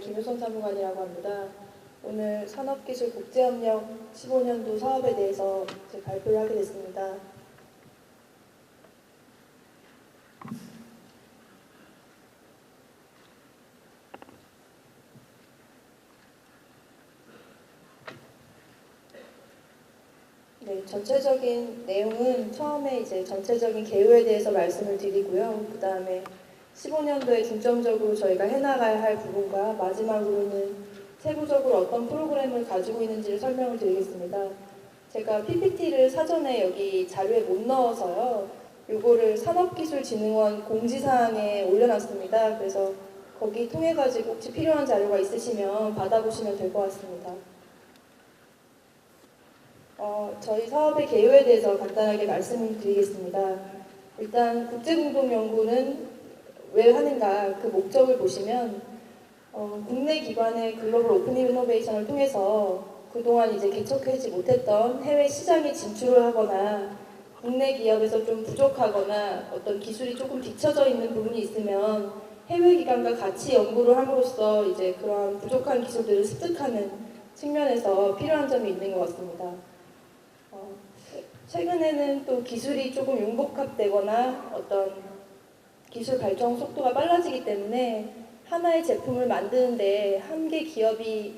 김효선 사무관이라고 합니다. 오늘 산업기술국제협력 15년도 사업에 대해서 발표를 하게 됐습니다. 네, 전체적인 내용은 처음에 전체적인 개요에 대해서 말씀을 드리고요. 그 다음에 15년도에 중점적으로 저희가 해나가야 할 부분과 마지막으로는 세부적으로 어떤 프로그램을 가지고 있는지를 설명을 드리겠습니다. 제가 PPT를 사전에 여기 자료에 못 넣어서요. 요거를 산업기술진흥원 공지사항에 올려놨습니다. 그래서 거기 통해가지고 혹시 필요한 자료가 있으시면 받아보시면 될 것 같습니다. 저희 사업의 개요에 대해서 간단하게 말씀을 드리겠습니다. 일단 국제공동연구는 왜 하는가 그 목적을 보시면 국내 기관의 글로벌 오픈 이노베이션을 통해서 그동안 개척하지 못했던 해외 시장에 진출을 하거나 국내 기업에서 좀 부족하거나 어떤 기술이 조금 뒤처져 있는 부분이 있으면 해외 기관과 같이 연구를 함으로써 그런 부족한 기술들을 습득하는 측면에서 필요한 점이 있는 것 같습니다. 최근에는 또 기술이 조금 융복합되거나 어떤 기술 발전 속도가 빨라지기 때문에 하나의 제품을 만드는데 한 개 기업이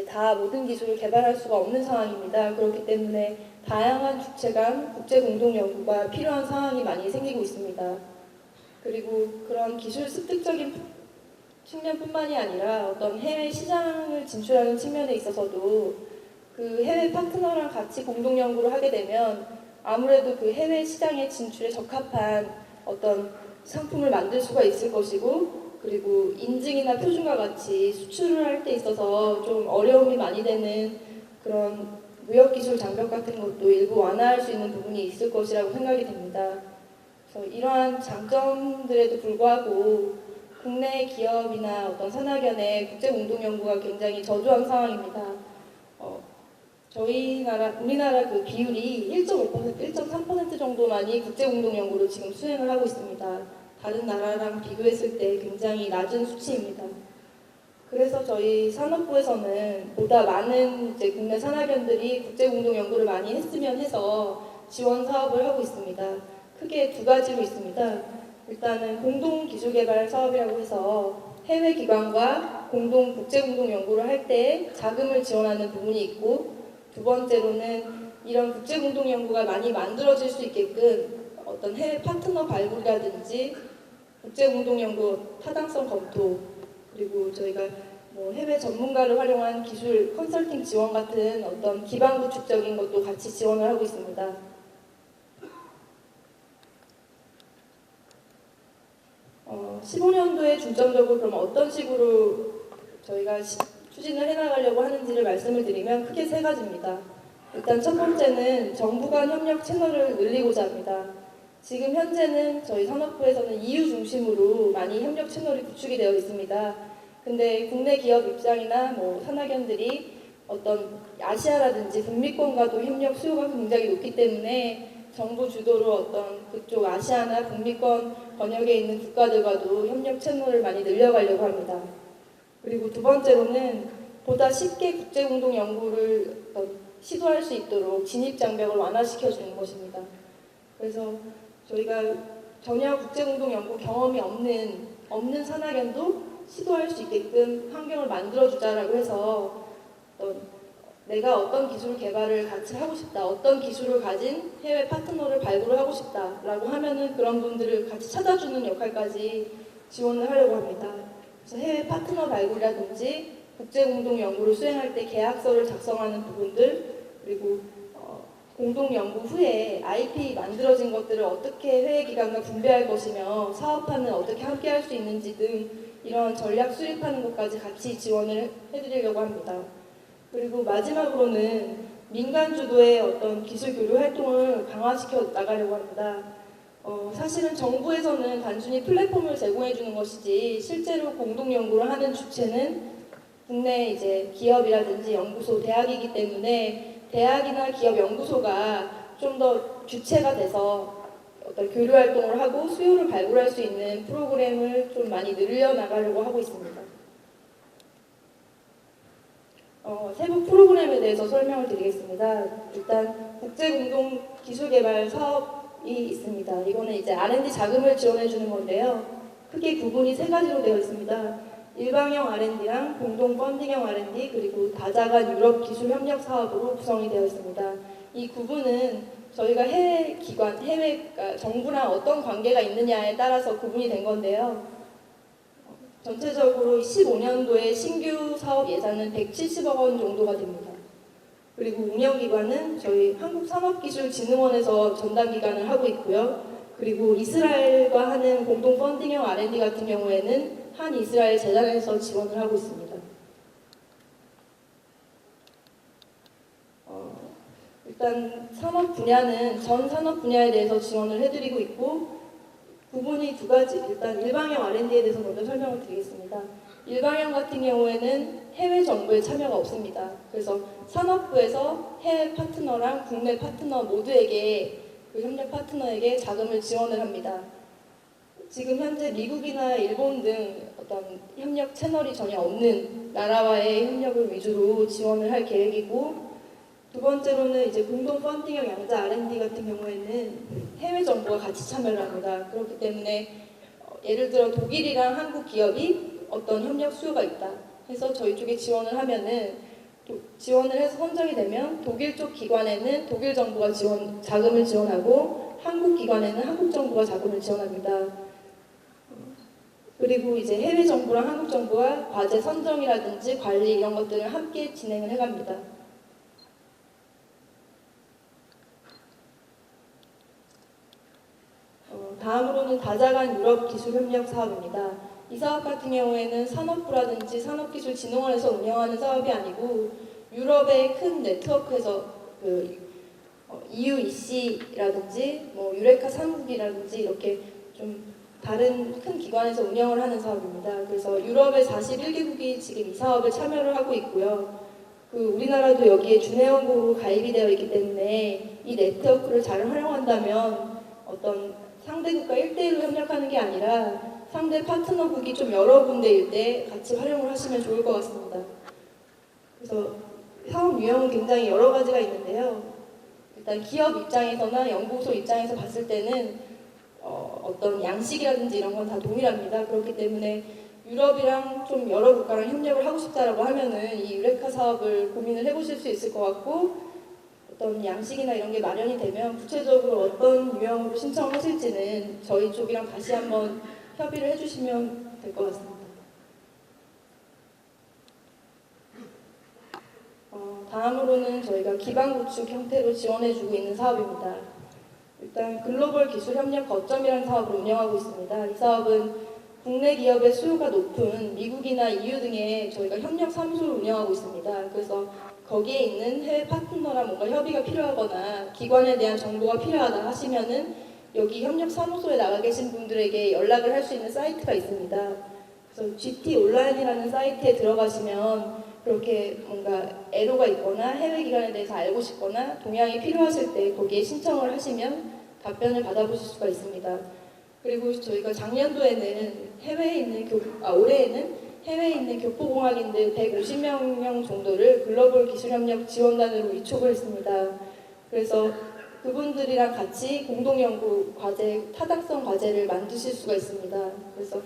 다 모든 기술을 개발할 수가 없는 상황입니다. 그렇기 때문에 다양한 주체 간 국제 공동 연구가 필요한 상황이 많이 생기고 있습니다. 그리고 그런 기술 습득적인 측면뿐만이 아니라 어떤 해외 시장을 진출하는 측면에 있어서도 그 해외 파트너랑 같이 공동 연구를 하게 되면 아무래도 그 해외 시장의 진출에 적합한 어떤 상품을 만들 수가 있을 것이고, 그리고 인증이나 표준과 같이 수출을 할 때 있어서 좀 어려움이 많이 되는 그런 무역기술 장벽 같은 것도 일부 완화할 수 있는 부분이 있을 것이라고 생각이 됩니다. 그래서 이러한 장점들에도 불구하고 국내 기업이나 어떤 산학연의 국제공동연구가 굉장히 저조한 상황입니다. 우리나라 그 비율이 1.5%, 1.3% 정도만이 국제공동연구를 지금 수행을 하고 있습니다. 다른 나라랑 비교했을 때 굉장히 낮은 수치입니다. 그래서 저희 산업부에서는 보다 많은 국내 산학연들이 국제공동연구를 많이 했으면 해서 지원 사업을 하고 있습니다. 크게 두 가지로 있습니다. 일단은 공동기술개발 사업이라고 해서 해외 기관과 국제공동연구를 할 때 자금을 지원하는 부분이 있고, 두 번째로는 이런 국제공동연구가 많이 만들어질 수 있게끔 어떤 해외 파트너 발굴이라든지 국제공동연구 타당성 검토, 그리고 저희가 해외 전문가를 활용한 기술 컨설팅 지원 같은 어떤 기반 구축적인 것도 같이 지원을 하고 있습니다. 15년도에 중점적으로 그럼 어떤 식으로 저희가 추진을 해나가려고 하는지를 말씀을 드리면 크게 세 가지입니다. 일단 첫 번째는 정부 간 협력 채널을 늘리고자 합니다. 지금 현재는 저희 산업부에서는 EU 중심으로 많이 협력 채널이 구축이 되어 있습니다. 근데 국내 기업 입장이나 산학연들이 어떤 아시아라든지 북미권과도 협력 수요가 굉장히 높기 때문에 정부 주도로 어떤 그쪽 아시아나 북미권 번역에 있는 국가들과도 협력 채널을 많이 늘려가려고 합니다. 그리고 두 번째로는 보다 쉽게 국제공동 연구를 시도할 수 있도록 진입장벽을 완화시켜주는 것입니다. 그래서 저희가 전혀 국제공동 연구 경험이 없는 산학연도 시도할 수 있게끔 환경을 만들어주자라고 해서 내가 어떤 기술 개발을 같이 하고 싶다, 어떤 기술을 가진 해외 파트너를 발굴을 하고 싶다라고 하면은 그런 분들을 같이 찾아주는 역할까지 지원을 하려고 합니다. 그래서 해외 파트너 발굴이라든지 국제공동연구를 수행할 때 계약서를 작성하는 부분들, 그리고 공동연구 후에 IP 만들어진 것들을 어떻게 해외기관과 분배할 것이며 사업화는 어떻게 함께 할 수 있는지 등 이런 전략 수립하는 것까지 같이 지원을 해드리려고 합니다. 그리고 마지막으로는 민간 주도의 어떤 기술 교류 활동을 강화시켜 나가려고 합니다. 사실은 정부에서는 단순히 플랫폼을 제공해 주는 것이지 실제로 공동 연구를 하는 주체는 국내 기업이라든지 연구소, 대학이기 때문에 대학이나 기업 연구소가 좀 더 주체가 돼서 어떤 교류 활동을 하고 수요를 발굴할 수 있는 프로그램을 좀 많이 늘려 나가려고 하고 있습니다. 세부 프로그램에 대해서 설명을 드리겠습니다. 일단 국제공동기술개발 사업이 있습니다. 이거는 이제 R&D 자금을 지원해 주는 건데요. 크게 구분이 세 가지로 되어 있습니다. 일방형 R&D랑 공동 펀딩형 R&D 그리고 다자간 유럽 기술 협력 사업으로 구성이 되어 있습니다. 이 구분은 저희가 해외 기관, 그러니까 정부랑 어떤 관계가 있느냐에 따라서 구분이 된 건데요. 전체적으로 15년도에 신규 사업 예산은 170억 원 정도가 됩니다. 그리고 운영기관은 저희 한국산업기술진흥원에서 전담기관을 하고 있고요. 그리고 이스라엘과 하는 공동 펀딩형 R&D 같은 경우에는 한 이스라엘 재단에서 지원을 하고 있습니다. 일단 산업 분야는 전 산업 분야에 대해서 지원을 해드리고 있고 부분이 두 가지, 일단 일방형 R&D에 대해서 먼저 설명을 드리겠습니다. 일방형 같은 경우에는 해외 정부의 참여가 없습니다. 그래서 산업부에서 해외 파트너랑 국내 파트너 모두에게 그 협력 파트너에게 자금을 지원을 합니다. 지금 현재 미국이나 일본 등 어떤 협력 채널이 전혀 없는 나라와의 협력을 위주로 지원을 할 계획이고 두 번째로는 이제 공동 펀딩형 양자 R&D 같은 경우에는 해외 정부가 같이 참여를 합니다. 그렇기 때문에 예를 들어 독일이랑 한국 기업이 어떤 협력 수요가 있다 해서 저희 쪽에 지원을 하면은 지원을 해서 선정이 되면 독일 쪽 기관에는 독일 정부가 자금을 지원하고 한국 기관에는 한국 정부가 자금을 지원합니다. 그리고 이제 해외 정부랑 한국 정부가 과제 선정이라든지 관리 이런 것들을 함께 진행을 해갑니다. 다음으로는 다자간 유럽 기술 협력 사업입니다. 이 사업 같은 경우에는 산업부라든지 산업기술진흥원에서 운영하는 사업이 아니고 유럽의 큰 네트워크에서 EUEC라든지 유레카 상국이라든지 이렇게 좀 다른 큰 기관에서 운영을 하는 사업입니다. 그래서 유럽의 41개국이 지금 이 사업에 참여를 하고 있고요. 우리나라도 여기에 준회원국으로 가입이 되어 있기 때문에 이 네트워크를 잘 활용한다면 어떤 상대국과 1대1로 협력하는 게 아니라 상대 파트너국이 좀 여러 군데일 때 같이 활용을 하시면 좋을 것 같습니다. 그래서 사업 유형은 굉장히 여러 가지가 있는데요. 일단 기업 입장에서나 연구소 입장에서 봤을 때는 어떤 양식이라든지 이런 건 다 동일합니다. 그렇기 때문에 유럽이랑 좀 여러 국가랑 협력을 하고 싶다라고 하면은 이 유레카 사업을 고민을 해보실 수 있을 것 같고 어떤 양식이나 이런 게 마련이 되면 구체적으로 어떤 유형으로 신청을 하실지는 저희 쪽이랑 다시 한번 협의를 해주시면 될 것 같습니다. 다음으로는 저희가 기반 구축 형태로 지원해주고 있는 사업입니다. 일단 글로벌 기술 협력 거점이라는 사업을 운영하고 있습니다. 이 사업은 국내 기업의 수요가 높은 미국이나 EU 등에 저희가 협력 사무소를 운영하고 있습니다. 그래서 거기에 있는 해외 파트너랑 뭔가 협의가 필요하거나 기관에 대한 정보가 필요하다 하시면은 여기 협력 사무소에 나가 계신 분들에게 연락을 할 수 있는 사이트가 있습니다. 그래서 GT 온라인이라는 사이트에 들어가시면 그렇게 뭔가 애로가 있거나 해외 기관에 대해서 알고 싶거나 동향이 필요하실 때 거기에 신청을 하시면 답변을 받아보실 수가 있습니다. 그리고 저희가 작년도에는 올해에는 해외에 있는 교포공학인들 150명 정도를 글로벌 기술협력 지원단으로 위촉을 했습니다. 그래서 그분들이랑 같이 공동연구 과제, 타당성 과제를 만드실 수가 있습니다. 그래서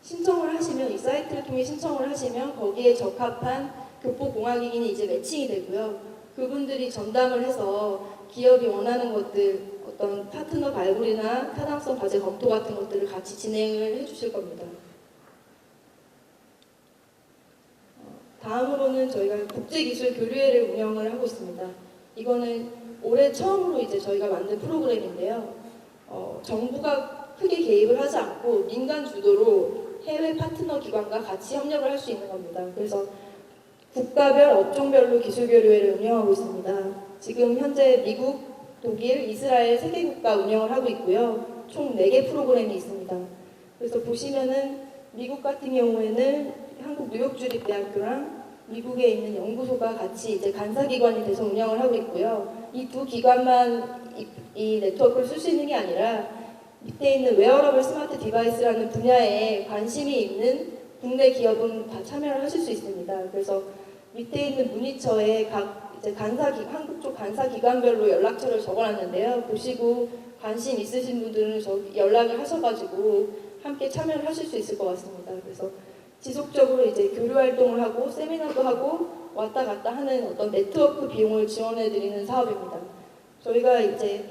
신청을 하시면 이 사이트를 통해 신청을 하시면 거기에 적합한 교포공학인이 이제 매칭이 되고요. 그분들이 전담을 해서 기업이 원하는 것들, 어떤 파트너 발굴이나 타당성 과제 검토 같은 것들을 같이 진행을 해주실 겁니다. 다음으로는 저희가 국제기술 교류회를 운영을 하고 있습니다. 이거는 올해 처음으로 이제 저희가 만든 프로그램인데요. 정부가 크게 개입을 하지 않고 민간 주도로 해외 파트너 기관과 같이 협력을 할 수 있는 겁니다. 그래서 국가별, 업종별로 기술교류회를 운영하고 있습니다. 지금 현재 미국, 독일, 이스라엘 3개국가 운영을 하고 있고요. 총 4개 프로그램이 있습니다. 그래서 보시면은 미국 같은 경우에는 한국 뉴욕주립대학교랑 미국에 있는 연구소가 같이 이제 간사기관이 돼서 운영을 하고 있고요. 이 두 기관만 이 네트워크를 쓸 수 있는 게 아니라 밑에 있는 웨어러블 스마트 디바이스라는 분야에 관심이 있는 국내 기업은 다 참여를 하실 수 있습니다. 그래서 밑에 있는 문의처에 각 이제 한국 쪽 간사 기관별로 연락처를 적어놨는데요. 보시고 관심 있으신 분들은 연락을 하셔가지고 함께 참여를 하실 수 있을 것 같습니다. 그래서 지속적으로 이제 교류 활동을 하고 세미나도 하고 왔다 갔다 하는 어떤 네트워크 비용을 지원해드리는 사업입니다. 저희가 이제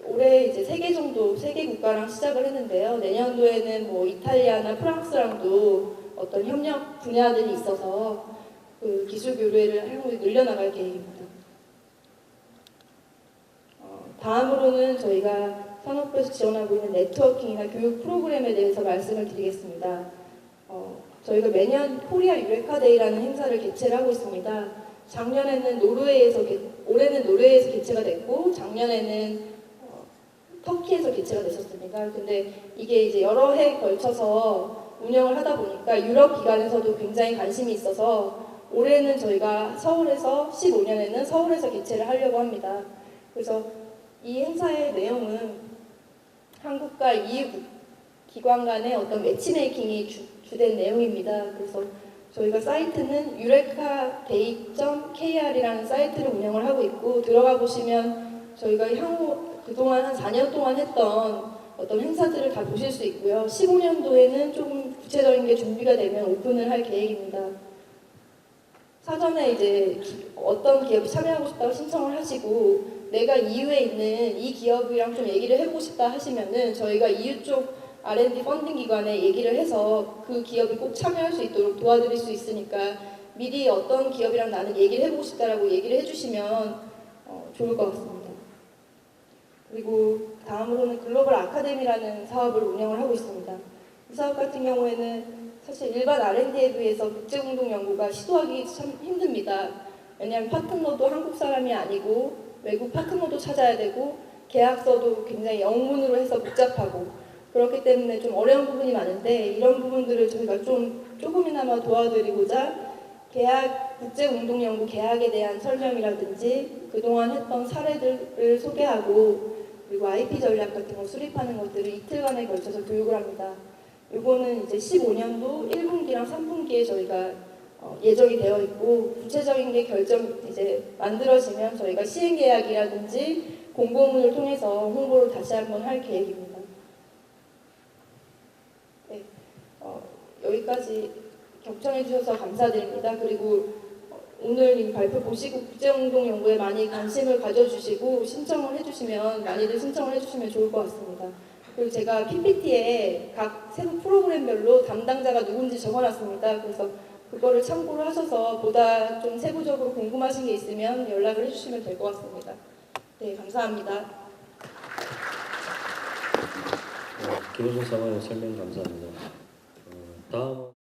올해 이제 3개 정도, 3개 국가랑 시작을 했는데요. 내년도에는 뭐 이탈리아나 프랑스랑도 어떤 협력 분야들이 있어서 그 기술 교류를 향후 늘려나갈 계획입니다. 다음으로는 저희가 산업부에서 지원하고 있는 네트워킹이나 교육 프로그램에 대해서 말씀을 드리겠습니다. 저희가 매년 코리아 유레카 데이라는 행사를 개최를 하고 있습니다. 올해는 노르웨이에서 개최가 됐고 작년에는 터키에서 개최가 됐었습니다. 근데 이게 이제 여러 해에 걸쳐서 운영을 하다 보니까 유럽 기관에서도 굉장히 관심이 있어서 올해는 저희가 서울에서 15년에는 서울에서 개최를 하려고 합니다. 그래서 이 행사의 내용은 한국과 EU 기관 간의 어떤 매치메이킹이 주된 내용입니다. 그래서 저희가 사이트는 eurekaday.kr이라는 사이트를 운영을 하고 있고 들어가 보시면 저희가 향후 그동안 한 4년 동안 했던 어떤 행사들을 다 보실 수 있고요. 15년도에는 조금 구체적인 게 준비가 되면 오픈을 할 계획입니다. 사전에 이제 어떤 기업이 참여하고 싶다고 신청을 하시고 내가 EU에 있는 이 기업이랑 좀 얘기를 해보고 싶다 하시면은 저희가 EU 쪽 R&D 펀딩 기관에 얘기를 해서 그 기업이 꼭 참여할 수 있도록 도와드릴 수 있으니까 미리 어떤 기업이랑 나는 얘기를 해보고 싶다라고 얘기를 해주시면 좋을 것 같습니다. 그리고 다음으로는 글로벌 아카데미라는 사업을 운영을 하고 있습니다. 이 사업 같은 경우에는 사실 일반 R&D에 비해서 국제공동 연구가 시도하기 참 힘듭니다. 왜냐하면 파트너도 한국 사람이 아니고 외국 파트너도 찾아야 되고 계약서도 굉장히 영문으로 해서 복잡하고 그렇기 때문에 좀 어려운 부분이 많은데 이런 부분들을 저희가 조금이나마 도와드리고자 국제공동연구 계약에 대한 설명이라든지 그동안 했던 사례들을 소개하고 그리고 IP 전략 같은 거 수립하는 것들을 이틀간에 걸쳐서 교육을 합니다. 이거는 이제 15년도 1분기랑 3분기에 저희가 예정이 되어 있고 구체적인 게 이제 만들어지면 저희가 시행 계약이라든지 공고문을 통해서 홍보를 다시 한번 할 계획입니다. 네, 여기까지 경청해 주셔서 감사드립니다. 그리고 오늘 이 발표 보시고 국제공동연구에 많이 관심을 가져주시고 많이들 신청을 해주시면 좋을 것 같습니다. 그리고 제가 PPT에 각 세부 프로그램별로 담당자가 누군지 적어놨습니다. 그래서 그거를 참고를 하셔서 보다 좀 세부적으로 궁금하신 게 있으면 연락을 해주시면 될 것 같습니다. 네, 감사합니다. 김호준 사관의 설명 감사합니다. 다음은